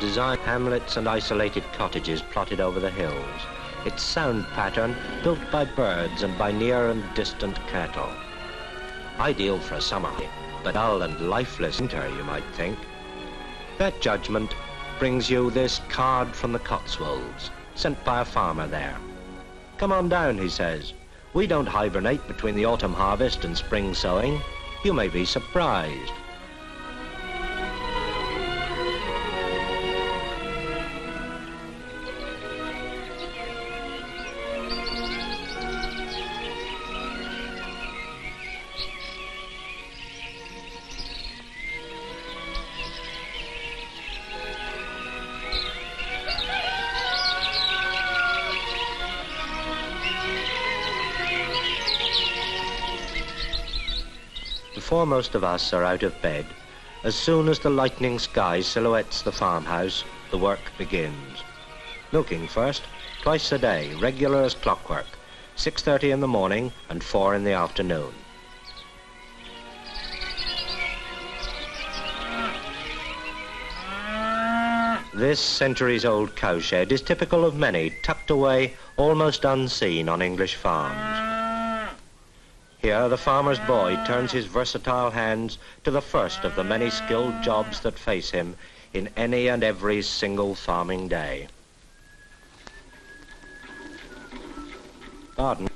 designed hamlets and isolated cottages plotted over the hills. Its sound pattern built by birds and by near and distant cattle. Ideal for a summer, but dull and lifeless winter, you might think. That judgment brings you this card from the Cotswolds, sent by a farmer there. Come on down, he says. We don't hibernate between the autumn harvest and spring sowing. You may be surprised. Before most of us are out of bed, as soon as the lightening sky silhouettes the farmhouse, the work begins. Milking first, twice a day, regular as clockwork, 6:30 in the morning and 4 in the afternoon. This centuries-old cowshed is typical of many tucked away almost unseen on English farms. Here, the farmer's boy turns his versatile hands to the first of the many skilled jobs that face him in any and every single farming day. Pardon.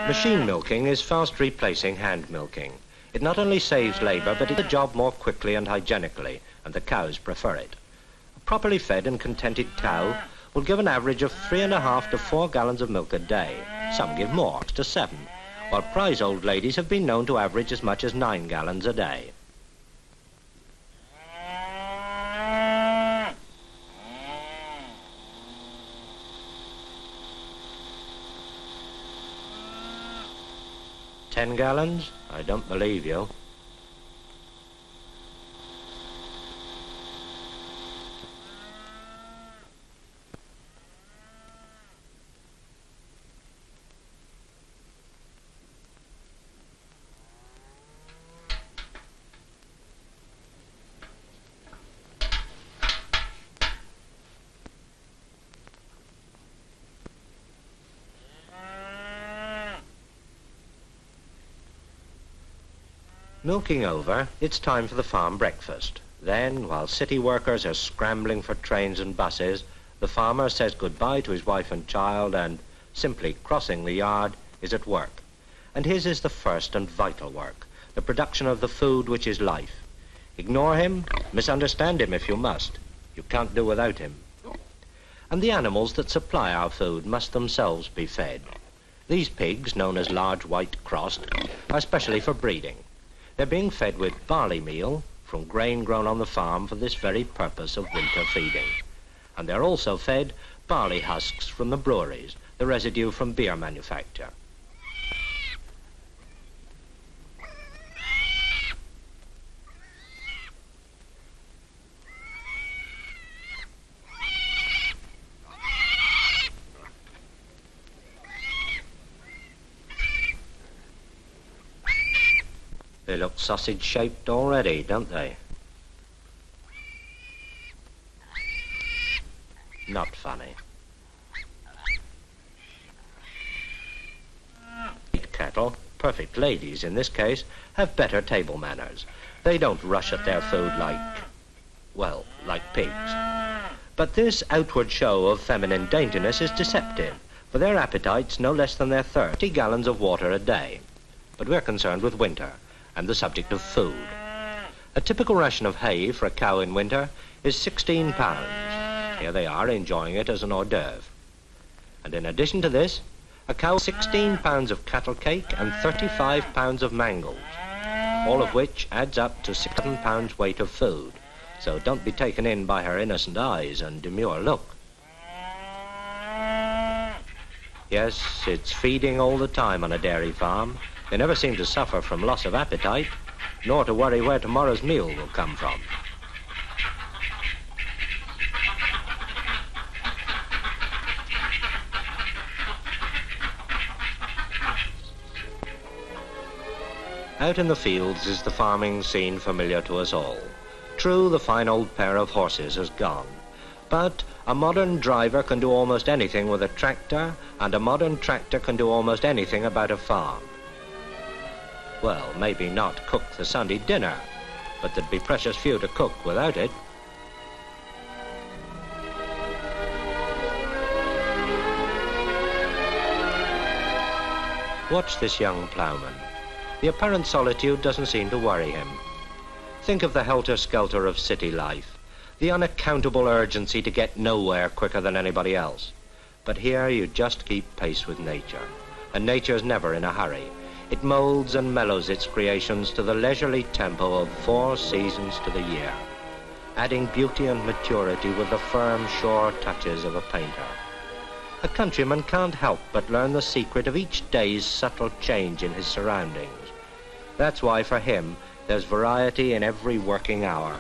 Machine milking is fast replacing hand milking. It not only saves labour, but it does the job more quickly and hygienically, and the cows prefer it. A properly fed and contented cow will give an average of 3.5 to 4 gallons of milk a day. Some give more, to 7, while prize old ladies have been known to average as much as 9 gallons a day. "10 gallons? I don't believe you." Milking over, it's time for the farm breakfast. Then, while city workers are scrambling for trains and buses, the farmer says goodbye to his wife and child and, simply crossing the yard, is at work. And his is the first and vital work, the production of the food which is life. Ignore him, misunderstand him if you must. You can't do without him. And the animals that supply our food must themselves be fed. These pigs, known as large white crossed, are specially for breeding. They're being fed with barley meal from grain grown on the farm for this very purpose of winter feeding. And they're also fed barley husks from the breweries, the residue from beer manufacture. They look sausage-shaped already, don't they? Not funny. Cattle, perfect ladies in this case, have better table manners. They don't rush at their food like pigs. But this outward show of feminine daintiness is deceptive, for their appetite's no less than their 30 gallons of water a day. But we're concerned with winter and the subject of food. A typical ration of hay for a cow in winter is 16 pounds. Here they are enjoying it as an hors d'oeuvre. And in addition to this, a cow 16 pounds of cattle cake and 35 pounds of mangles, all of which adds up to 7 pounds weight of food. So don't be taken in by her innocent eyes and demure look. Yes, it's feeding all the time on a dairy farm. They never seem to suffer from loss of appetite, nor to worry where tomorrow's meal will come from. Out in the fields is the farming scene familiar to us all. True, the fine old pair of horses has gone, but a modern driver can do almost anything with a tractor, and a modern tractor can do almost anything about a farm. Well, maybe not cook the Sunday dinner, but there'd be precious few to cook without it. Watch this young ploughman. The apparent solitude doesn't seem to worry him. Think of the helter-skelter of city life, the unaccountable urgency to get nowhere quicker than anybody else. But here you just keep pace with nature, and nature's never in a hurry. It molds and mellows its creations to the leisurely tempo of 4 seasons to the year, adding beauty and maturity with the firm, sure touches of a painter. A countryman can't help but learn the secret of each day's subtle change in his surroundings. That's why for him there's variety in every working hour.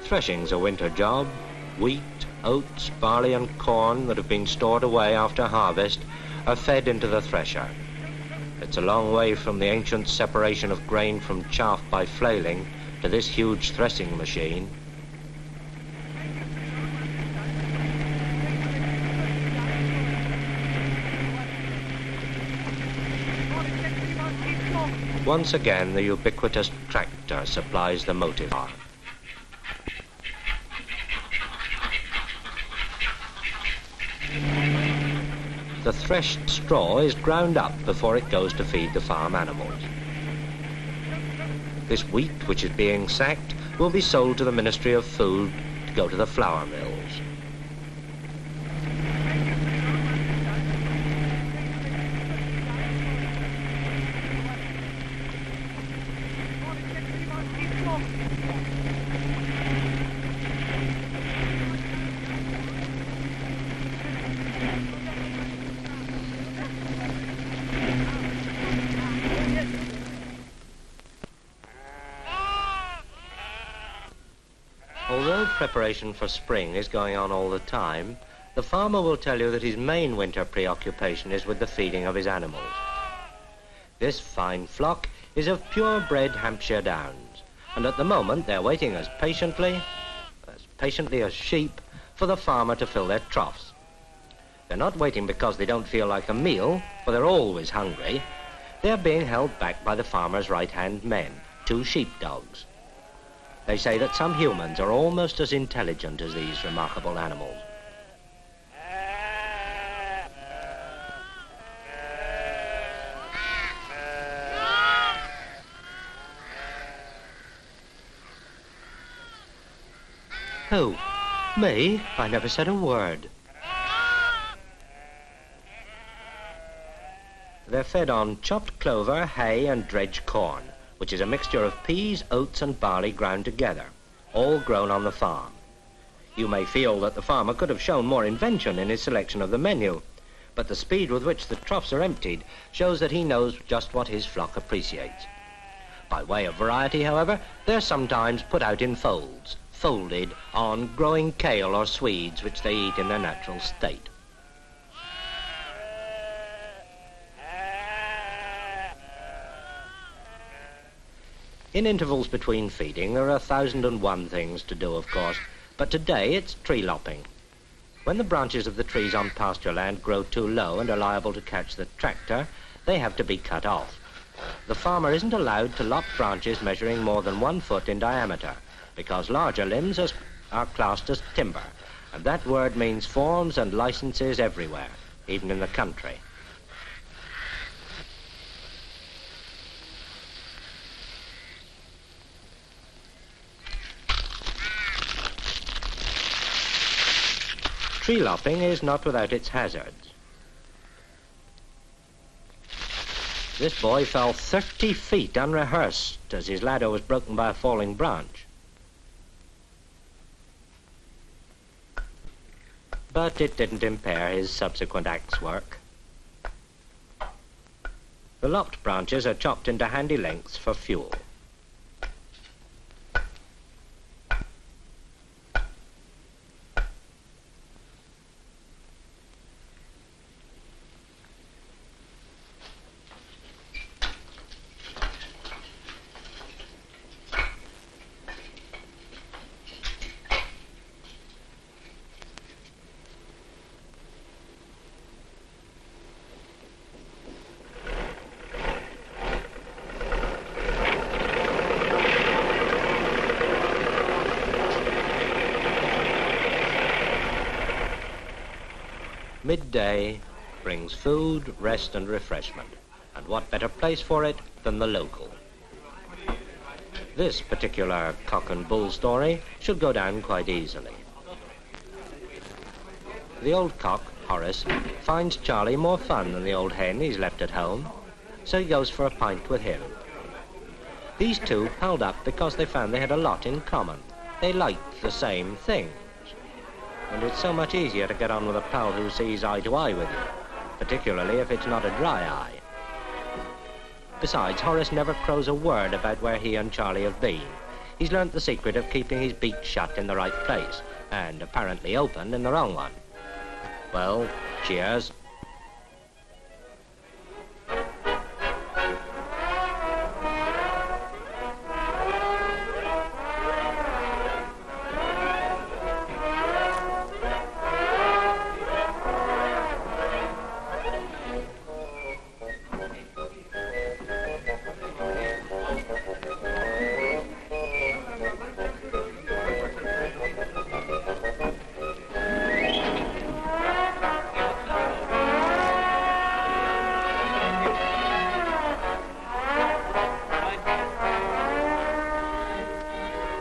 Threshing's a winter job. Wheat, oats, barley and corn that have been stored away after harvest are fed into the thresher. It's a long way from the ancient separation of grain from chaff by flailing to this huge threshing machine. Once again, the ubiquitous tractor supplies the motive power. The threshed straw is ground up before it goes to feed the farm animals. This wheat, which is being sacked, will be sold to the Ministry of Food to go to the flour mills. Although preparation for spring is going on all the time, the farmer will tell you that his main winter preoccupation is with the feeding of his animals. This fine flock is of purebred Hampshire Downs, and at the moment they're waiting as patiently as sheep, for the farmer to fill their troughs. They're not waiting because they don't feel like a meal, for they're always hungry. They're being held back by the farmer's right-hand men, 2 sheepdogs. They say that some humans are almost as intelligent as these remarkable animals. Who? Me? I never said a word. They're fed on chopped clover, hay and dredged corn, which is a mixture of peas, oats and barley ground together, all grown on the farm. You may feel that the farmer could have shown more invention in his selection of the menu, but the speed with which the troughs are emptied shows that he knows just what his flock appreciates. By way of variety, however, they're sometimes put out in folds, folded on growing kale or swedes which they eat in their natural state. In intervals between feeding, there are 1,001 things to do, of course, but today it's tree lopping. When the branches of the trees on pasture land grow too low and are liable to catch the tractor, they have to be cut off. The farmer isn't allowed to lop branches measuring more than 1 foot in diameter, because larger limbs are classed as timber, and that word means forms and licenses everywhere, even in the country. Tree lopping is not without its hazards. This boy fell 30 feet unrehearsed as his ladder was broken by a falling branch. But it didn't impair his subsequent axe work. The lopped branches are chopped into handy lengths for fuel. Midday brings food, rest and refreshment, and what better place for it than the local? This particular cock and bull story should go down quite easily. The old cock, Horace, finds Charlie more fun than the old hen he's left at home, so he goes for a pint with him. These two held up because they found they had a lot in common. They liked the same things. And it's so much easier to get on with a pal who sees eye to eye with you, particularly if it's not a dry eye. Besides, Horace never crows a word about where he and Charlie have been. He's learnt the secret of keeping his beak shut in the right place, and apparently open in the wrong one. Well, cheers.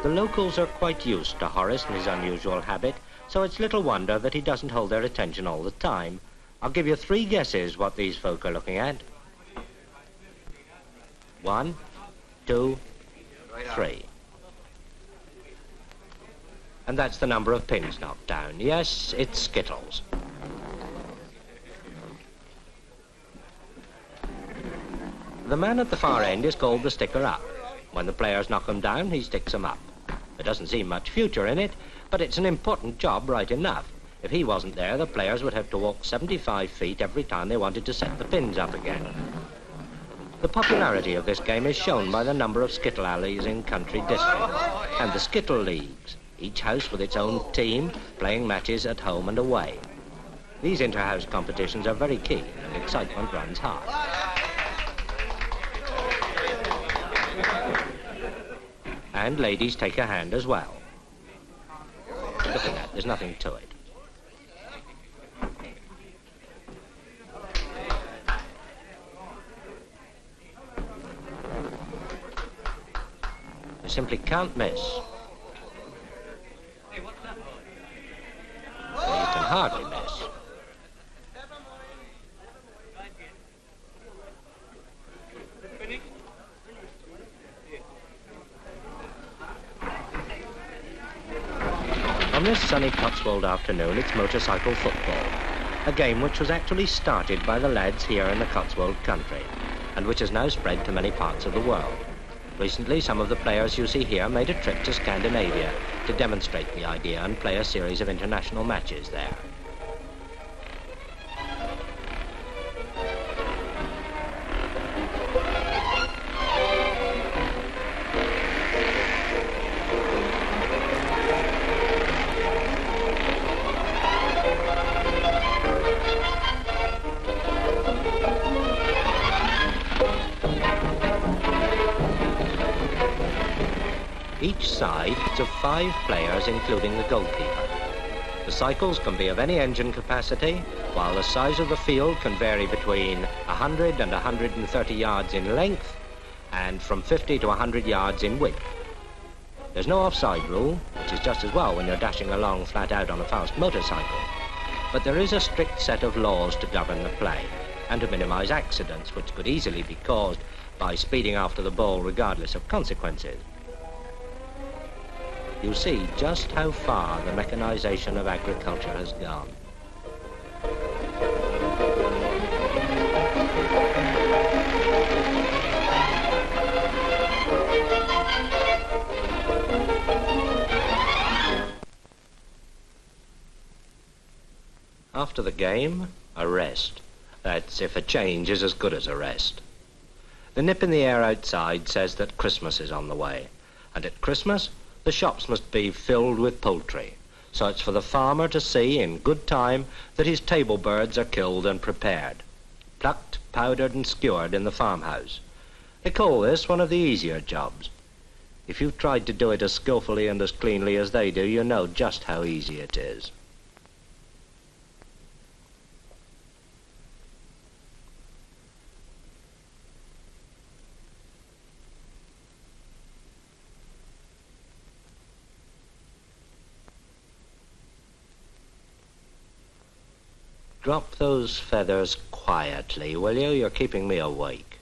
The locals are quite used to Horace and his unusual habit, so it's little wonder that he doesn't hold their attention all the time. I'll give you 3 guesses what these folk are looking at. 1, 2, 3. And that's the number of pins knocked down. Yes, it's skittles. The man at the far end is called the sticker-up. When the players knock them down, he sticks them up. There doesn't seem much future in it, but it's an important job right enough. If he wasn't there, the players would have to walk 75 feet every time they wanted to set the pins up again. The popularity of this game is shown by the number of skittle alleys in country districts and the skittle leagues, each house with its own team, playing matches at home and away. These inter-house competitions are very keen and excitement runs high. And ladies take a hand as well. Look at that, there's nothing to it. You simply can't miss. Well, you can hardly miss. On this sunny Cotswold afternoon, it's motorcycle football, a game which was actually started by the lads here in the Cotswold country, and which has now spread to many parts of the world. Recently, some of the players you see here made a trip to Scandinavia to demonstrate the idea and play a series of international matches there. Each side is of 5 players, including the goalkeeper. The cycles can be of any engine capacity, while the size of the field can vary between 100 and 130 yards in length and from 50 to 100 yards in width. There's no offside rule, which is just as well when you're dashing along flat out on a fast motorcycle. But there is a strict set of laws to govern the play and to minimize accidents, which could easily be caused by speeding after the ball regardless of consequences. You see just how far the mechanization of agriculture has gone. After the game, a rest. That's if a change is as good as a rest. The nip in the air outside says that Christmas is on the way, and at Christmas the shops must be filled with poultry, so it's for the farmer to see in good time that his table birds are killed and prepared, plucked, powdered and skewered in the farmhouse. They call this one of the easier jobs. If you've tried to do it as skillfully and as cleanly as they do, you know just how easy it is. Drop those feathers quietly, will you? You're keeping me awake.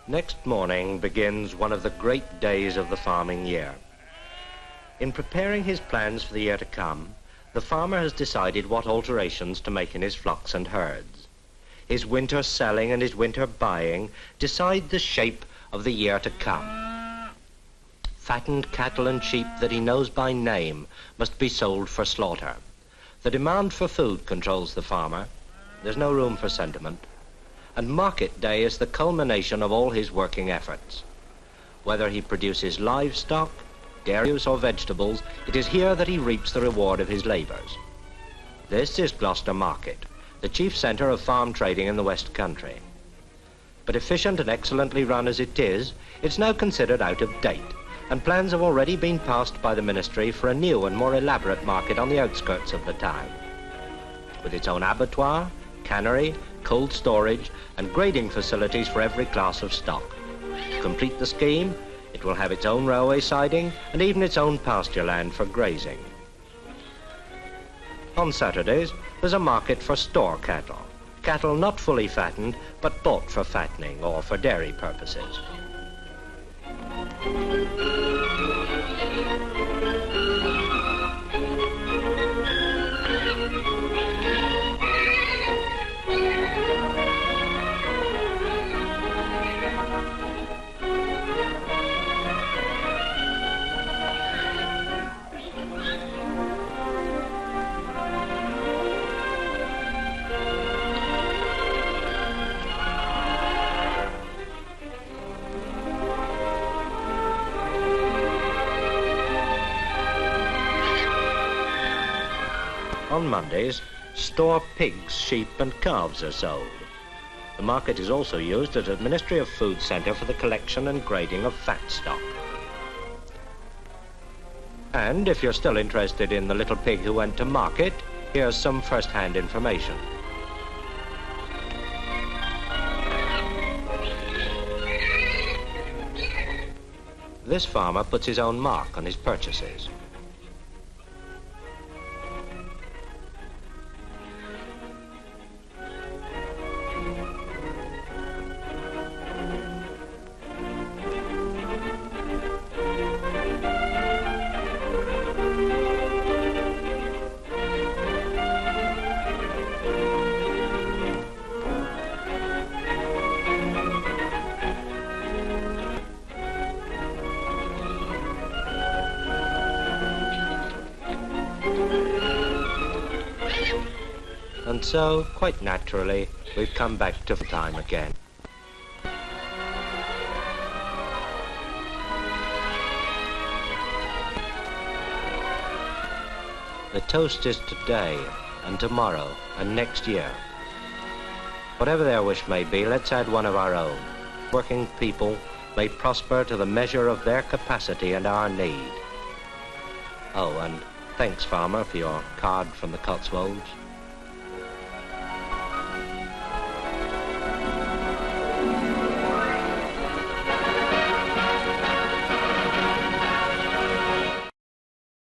Next morning begins one of the great days of the farming year. In preparing his plans for the year to come, the farmer has decided what alterations to make in his flocks and herds. His winter selling and his winter buying decide the shape of the year to come. Fattened cattle and sheep that he knows by name must be sold for slaughter. The demand for food controls the farmer. There's no room for sentiment. And market day is the culmination of all his working efforts. Whether he produces livestock, dairy or vegetables, it is here that he reaps the reward of his labours. This is Gloucester Market, the chief centre of farm trading in the West Country. But efficient and excellently run as it is, it's now considered out of date, and plans have already been passed by the Ministry for a new and more elaborate market on the outskirts of the town. With its own abattoir, cannery, cold storage and grading facilities for every class of stock. To complete the scheme, it will have its own railway siding and even its own pasture land for grazing. On Saturdays, there's a market for store cattle. Cattle not fully fattened, but bought for fattening or for dairy purposes. On Mondays, store pigs, sheep and calves are sold. The market is also used as a Ministry of Food centre for the collection and grading of fat stock. And if you're still interested in the little pig who went to market, here's some first-hand information. This farmer puts his own mark on his purchases. And so, quite naturally, we've come back to time again. The toast is today, and tomorrow, and next year. Whatever their wish may be, let's add one of our own. Working people may prosper to the measure of their capacity and our need. Oh, and thanks, farmer, for your card from the Cotswolds.